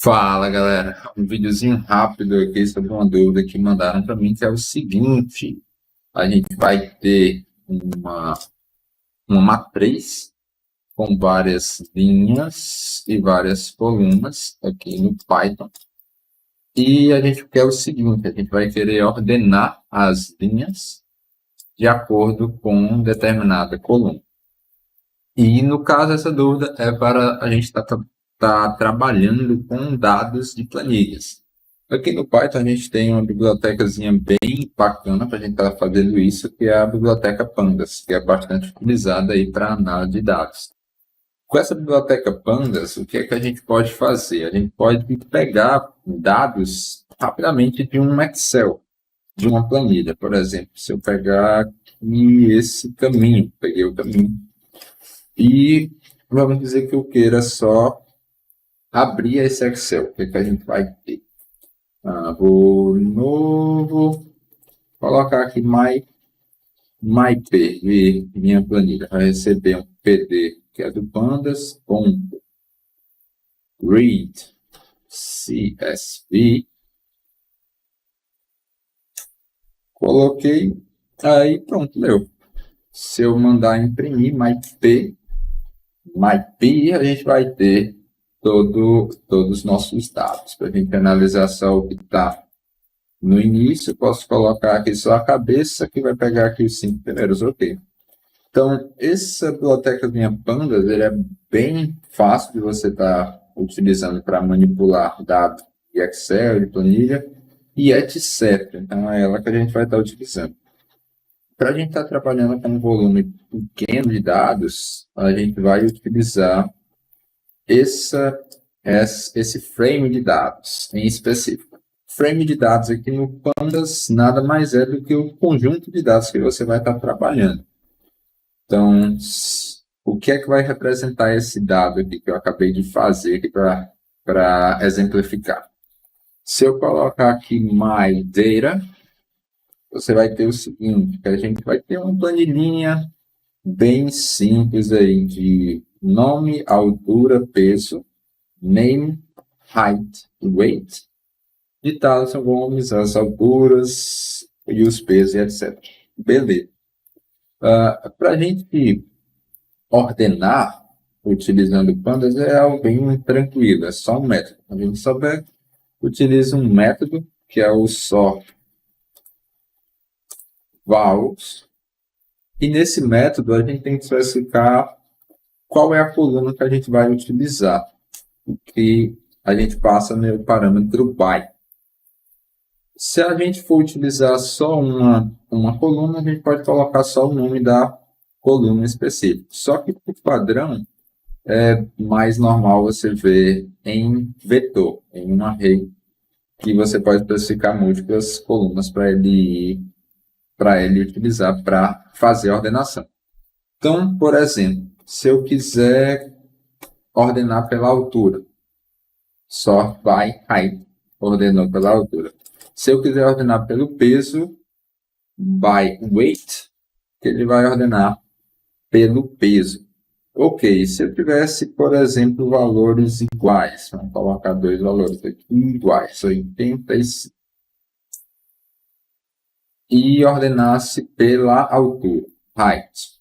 Fala galera, um videozinho rápido aqui sobre uma dúvida que mandaram para mim, que é o seguinte: a gente vai ter uma matriz com várias linhas e várias colunas aqui no Python, e a gente quer o seguinte: a gente vai querer ordenar as linhas de acordo com determinada coluna. E no caso, essa dúvida é para a gente estar trabalhando com dados de planilhas. Aqui no Python a gente tem uma bibliotecazinha bem bacana para a gente estar fazendo isso, que é a biblioteca Pandas, que é bastante utilizada aí para análise de dados. Com essa biblioteca Pandas, o que é que a gente pode fazer? A gente pode pegar dados rapidamente de um Excel, de uma planilha. Por exemplo, se eu pegar aqui esse caminho, peguei o caminho, e vamos dizer que eu queira só abrir esse Excel. O que, que a gente vai ter? Vou novo, colocar aqui myp, minha planilha. Vai receber um PD que é do pandas, read CSV. Coloquei, aí pronto, leu. Se eu mandar imprimir myp, a gente vai ter todos os nossos dados. Para a gente analisar só o que está no início, eu posso colocar aqui só a cabeça, que vai pegar aqui os 5 primeiros, ok. Então, essa biblioteca minha Pandas, ele é bem fácil de você estar utilizando para manipular dados de Excel, de planilha e etc. Então, é ela que a gente vai estar utilizando. Para a gente estar trabalhando com um volume pequeno de dados, a gente vai utilizar esse frame de dados em específico. Frame de dados aqui no Pandas nada mais é do que o conjunto de dados que você vai estar trabalhando. Então, o que é que vai representar esse dado aqui que eu acabei de fazer aqui para exemplificar? Se eu colocar aqui my data, você vai ter o seguinte, que a gente vai ter uma planilhinha bem simples aí de nome, altura, peso, name, height, weight, de tais nomes, as alturas e os pesos, etc. Beleza. Para a gente ordenar utilizando pandas é algo bem tranquilo, é só um método. A gente só utiliza um método que é o sort vals, e nesse método a gente tem que especificar qual é a coluna que a gente vai utilizar, que a gente passa no parâmetro by. Se a gente for utilizar só uma coluna, a gente pode colocar só o nome da coluna específica. Só que, por padrão, é mais normal você ver em vetor, em um array, que você pode especificar múltiplas colunas para ele utilizar para fazer a ordenação. Então, por exemplo, se eu quiser ordenar pela altura, sort by height, ordenou pela altura. Se eu quiser ordenar pelo peso, by weight, ele vai ordenar pelo peso. Ok, se eu tivesse, por exemplo, valores iguais, vamos colocar dois valores aqui iguais, 85, e ordenasse pela altura, height.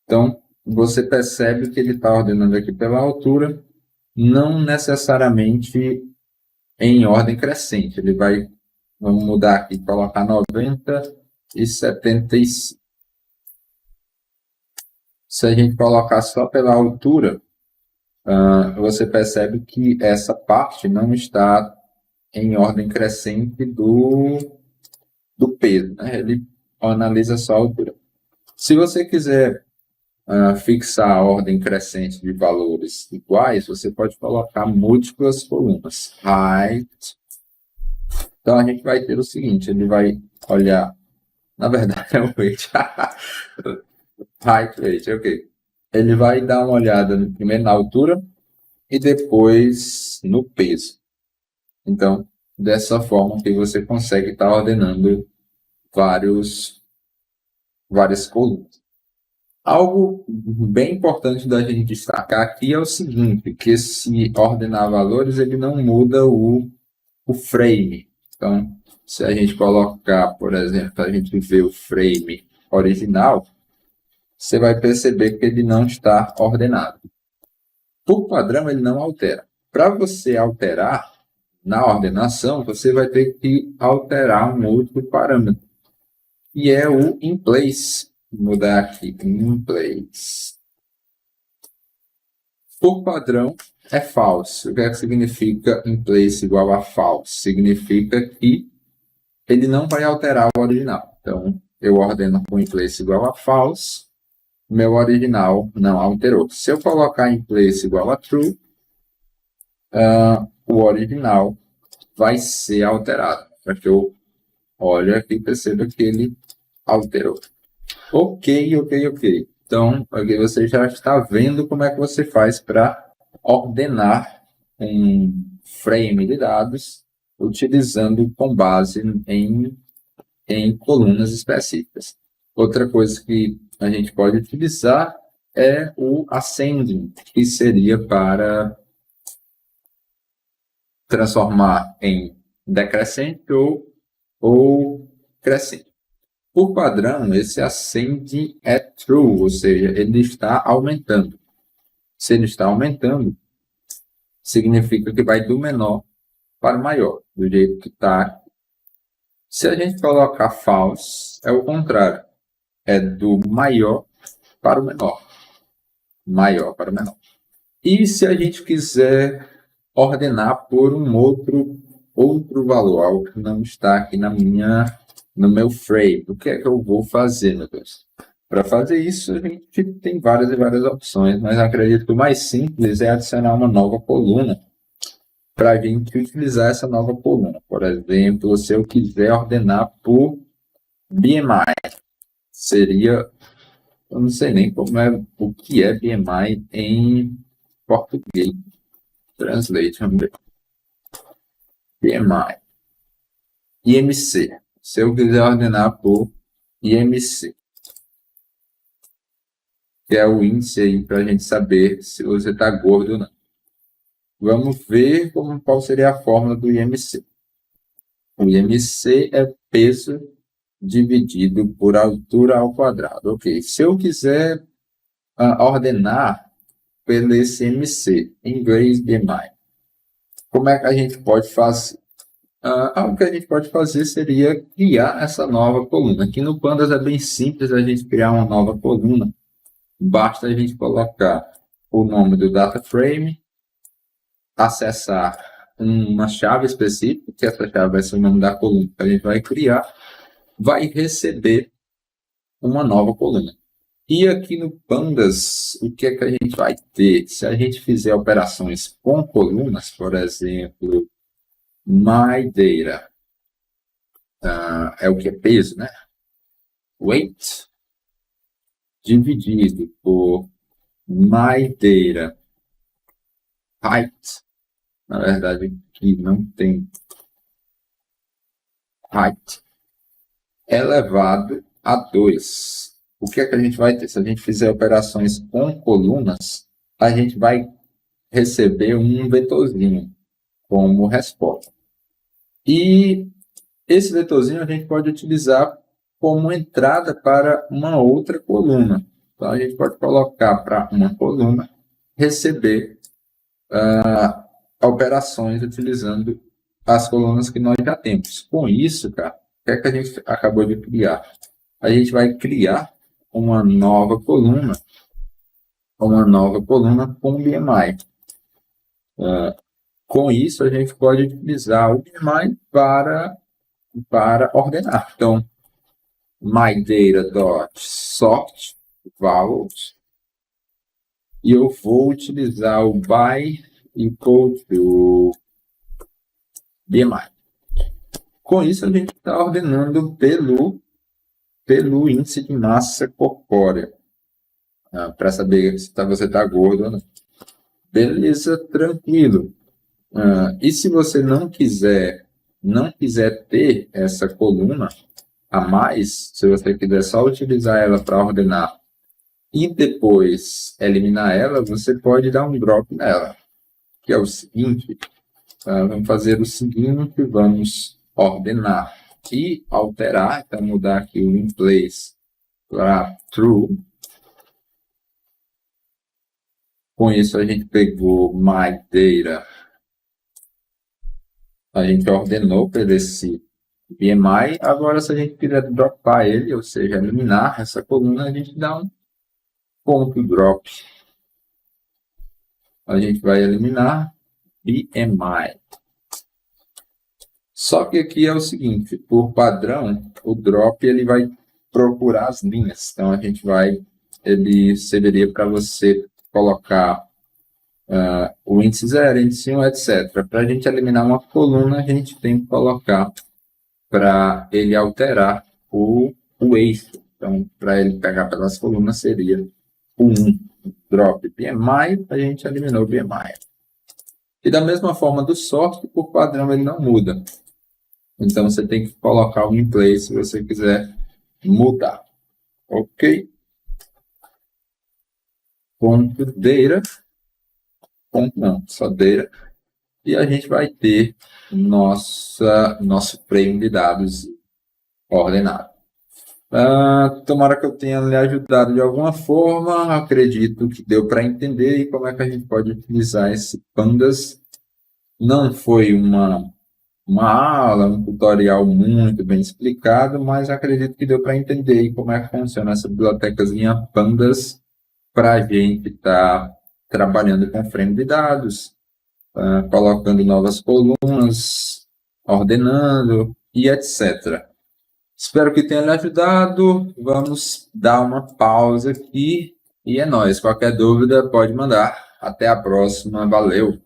Então, você percebe que ele está ordenando aqui pela altura, não necessariamente em ordem crescente. Ele vai, vamos mudar aqui, colocar 90 e 75. Se a gente colocar só pela altura, você percebe que essa parte não está em ordem crescente do peso, né? Ele analisa só a altura. Se você quiser fixar a ordem crescente de valores iguais, você pode colocar múltiplas colunas. Height. Então a gente vai ter o seguinte, ele vai olhar, na verdade é o weight. Height, weight, ok. Ele vai dar uma olhada primeiro na altura e depois no peso. Então, dessa forma que você consegue estar ordenando várias colunas. Algo bem importante da gente destacar aqui é o seguinte, que esse ordenar valores ele não muda o frame. Então, se a gente colocar, por exemplo, a gente vê o frame original, você vai perceber que ele não está ordenado. Por padrão, ele não altera. Para você alterar na ordenação, você vai ter que alterar um outro parâmetro, que é o inPlace. Vou mudar aqui, inPlace. Por padrão, é false. O que é que significa inPlace igual a false? Significa que ele não vai alterar o original. Então, eu ordeno com inPlace igual a false, meu original não alterou. Se eu colocar inPlace igual a true, o original vai ser alterado. Para que eu olhe aqui e perceba que ele alterou. Ok. Então, aqui você já está vendo como é que você faz para ordenar um frame de dados utilizando com base em colunas específicas. Outra coisa que a gente pode utilizar é o ascending, que seria para transformar em decrescente ou crescente. Por padrão, esse ascending é true, ou seja, ele está aumentando. Se ele está aumentando, significa que vai do menor para o maior, do jeito que está aqui. Se a gente colocar false, é o contrário. É do maior para o menor. Maior para o menor. E se a gente quiser ordenar por um outro valor, algo que não está aqui no meu frame, o que é que eu vou fazer, meu Deus? Para fazer isso, a gente tem várias e várias opções, mas acredito que o mais simples é adicionar uma nova coluna para a gente utilizar essa nova coluna. Por exemplo, se eu quiser ordenar por BMI, seria, eu não sei nem o que é BMI em português. Translate, vamos ver. BMI. IMC. Se eu quiser ordenar por IMC, que é o índice aí para a gente saber se você está gordo ou não. Vamos ver qual seria a fórmula do IMC. O IMC é peso dividido por altura ao quadrado. Ok, se eu quiser ordenar pelo esse IMC, em inglês BMI, como é que a gente pode fazer? Algo que a gente pode fazer seria criar essa nova coluna. Aqui no Pandas é bem simples a gente criar uma nova coluna. Basta a gente colocar o nome do data frame, acessar uma chave específica, que essa chave vai ser o nome da coluna que a gente vai criar, vai receber uma nova coluna. E aqui no Pandas, o que é que a gente vai ter? Se a gente fizer operações com colunas, por exemplo, MyData, é o que é peso, né? Weight dividido por MyData height. Na verdade, aqui não tem height elevado a 2. O que é que a gente vai ter? Se a gente fizer operações com colunas, a gente vai receber um vetorzinho como resposta. E esse vetorzinho a gente pode utilizar como entrada para uma outra coluna. Então, a gente pode colocar para uma coluna receber operações utilizando as colunas que nós já temos. Com isso, cara, o que é que a gente acabou de criar? A gente vai criar uma nova coluna com BMI. Com isso, a gente pode utilizar o BMI para ordenar. Então, MyData.sort values, e eu vou utilizar o by equal to BMI. Com isso, a gente está ordenando pelo índice de massa corpórea, para saber se você está gordo ou não. Beleza, tranquilo. E se você não quiser ter essa coluna a mais, se você quiser só utilizar ela para ordenar e depois eliminar ela, você pode dar um drop nela, que é o seguinte. Vamos fazer o seguinte, vamos ordenar e alterar, então mudar aqui o inPlace para true. Com isso a gente pegou myData, a gente ordenou para esse BMI. Agora, se a gente quiser dropar ele, ou seja, eliminar essa coluna, a gente dá um ponto drop. A gente vai eliminar BMI. Só que aqui é o seguinte, por padrão, o drop ele vai procurar as linhas. Então, ele serviria para você colocar o índice 0, índice 1, etc. Para a gente eliminar uma coluna, a gente tem que colocar para ele alterar o eixo. Então, para ele pegar pelas colunas, seria o 1 drop BMI, a gente eliminou o BMI. E da mesma forma do sort, por padrão ele não muda. Então, você tem que colocar o inPlace se você quiser mudar. Ok? Ponto data. Ponto não, só data. E a gente vai ter nosso frame de dados ordenado. Tomara que eu tenha lhe ajudado de alguma forma. Acredito que deu para entender e como é que a gente pode utilizar esse Pandas. Não foi uma aula, um tutorial muito bem explicado, mas acredito que deu para entender como é que funciona essa bibliotecazinha Pandas para a gente estar trabalhando com frame de dados, colocando novas colunas, ordenando e etc. Espero que tenha lhe ajudado. Vamos dar uma pausa aqui e é nóis. Qualquer dúvida pode mandar. Até a próxima. Valeu!